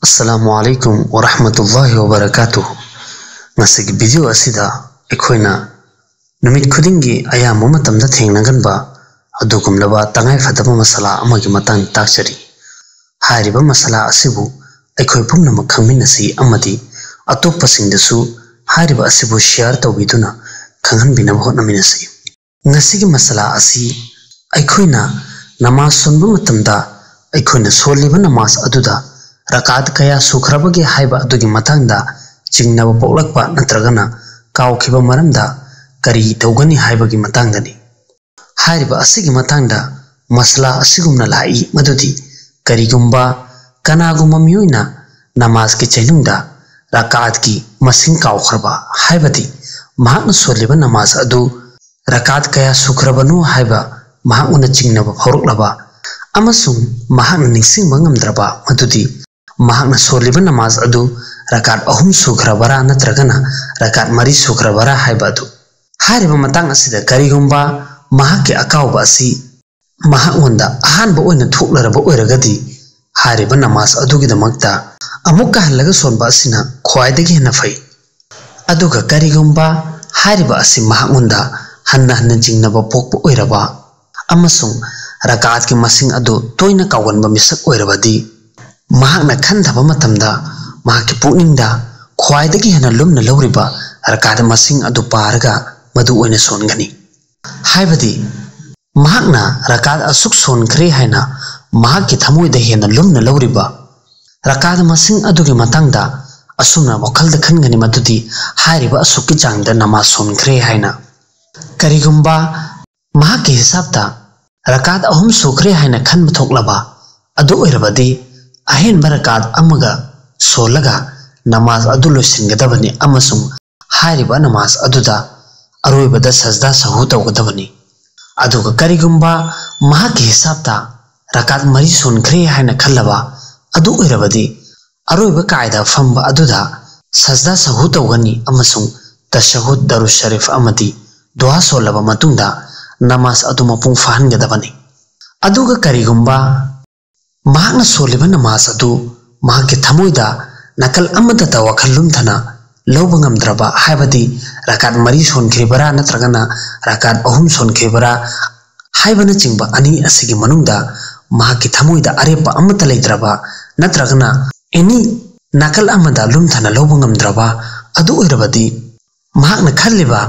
अस्सलामुअलैकुम वरहमतुल्लाहि वबरकातुहु। नसिक वीडियो असिदा अखोइना नुमित खुदिंगी अयाम मतमदा थेंगनगनबा अदुगुमलबा तंगाई फदबा मसला अमगी मतंग ताक्चरी। हारिबा मसला असिबु अखोइ पुंगनमक खंगमिनसी अमदी अतोप्पसिंगदसु हारिबा असिबु शेयर तौबिदुना खंगहनबिनब होटनमिनसी। नसिगी मसला असि अखोइना नमाज सुनबा मतमदा अखोइना सोलिबा नमाज अदुदा रकात कया सुखरबगे हाइबा अदुगी मतंगदा चिंगनब पोलकपा नत्रगना काउखिबा मरमदा करी तौगनी हाइबगी मतंगदनी। हारिबा असिगी मतंगदा मसला असिगुमना लाई मदुदी करीगुम्बा कनागुम्बा मियोइना नमाज के चैनुंगदा रकात की मसिंग काउखरबा हाइबदी महाकना सोलिबा नमाज अदु रकात कया सुखरबनु हाइबा महाकना चिंगनब फौरकलबा अमसुंग महाकना निंगसिंगबा ngamdraba मदुदी महाकना सोलिबा नमाज अदु रकात अहुम सुखरबरा नत्रगना रकात मरी सुखरबरा हाइबा अदु। हारिबा मतंग असिदा करीगुम्बा महाके अकाउबा असि महांगोंदा अहानबा ओइना थोक्लरबा ओइरगदी हारिबा नमाज अदुगिदमक्ता अमुक्का हल्लगा सोनबा असिना ख्वाइदगी हेन्ना फै। अदुगा करीगुम्बा हारिबा असि महांगोंदा हन्ना हन्ना चिंगनबा पोकपा ओइरबा अमसुंग रकात की मसिंग अदु तोइना काउगनबा मिसक ओइरबदी महाकना खंधबा मतमदा महाके पुनिंगदा ख्वाइदगी हेन्ना लुमना लौरिबा रकात मसिंग अदु पारगा मदु ओइना सोनगनी। हाइबदी महाकना रकात असुक सोनख्रे हाइना महाके थमोइदा हेन्ना लुमना लौरिबा रकात मसिंग अदुगी मतंगदा असुमना वखलदा खनगनी मदुदी हारिबा असुकि चांगदा नमाज सोनख्रे हाइना। करीगुम्बा महाके हिसाबदा रकात अहुम सुखरे हाइना खनबा थोक्लबा अदु ओइरबदी अहेन बरकात अमगा सोलगा नमाज अदु लोइसिनगदबनी अमसुंग हारिबा नमाज अदुदा अरोइबदा सजदा सहु तौगदबनी। अदुगा करीगुम्बा महाके हिसाबदा रकात मरी सोनख्रे हाइना खल्लबा अदु ओइरबदी अरोइबा कायदा फंबा अदुदा सजदा सहु तौगनी अमसुंग तशहुद दरुद शरीफ अमदी दुआ सोलबा मतुंगदा नमाज अदु मपुंग फाहनगदबनी। अदुगा करीगुम्बा महाकना सोलिबा नमाज अदु महाके थमोइदा नकल अमदता वखल लुमथना लौबा ngamdraba हाइबदी रकात मरी सोनख्रेबरा नत्रगना रकात अहुम सोनख्रेबरा हाइबना चिंगबा अनि असिगी मनुंगदा महाके थमोइदा अरेपा अमता लेत्रबा नत्रगना एनी नकल अमदा लुमथना लौबा ngamdraba अदु ओइरबदी महाकना खल्लिबा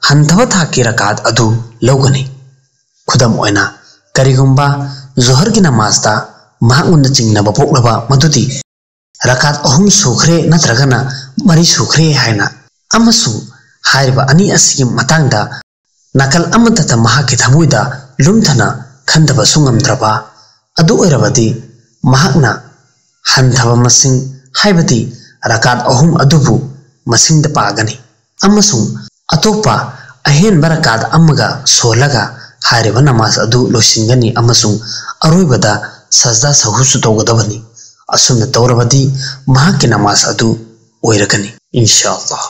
हंथबा थाकी रकात अदु लौगनी। खुदम ओइना करीगुम्बा जोहर की नमाजदा महाकना चिंगनबा पोक्लबा मदुदी रकात अहुम सुखरे नत्रगना मरी सुखरे हाइना अमसु हारिबा अनि असिगी मतंगदा नकल अमदता महाके थमोइदा लुमथना खंदबा सुंगमद्रबा अदु ओइरबदी महाकना हंथबा मसिंग हाइबदी रकात अहुम अदुबु मसिंगदा पागनी अमसुंग अतोपा अहेन बरकात अमगा सोलगा हारिबा नमाज अदु लोइसिनगनी अमसुंग अरोइबदा सजदा सहु तौगदबनी। असुमना तौरबदी महाके नमाज अदु ओइरगनी इंशाअल्लाह।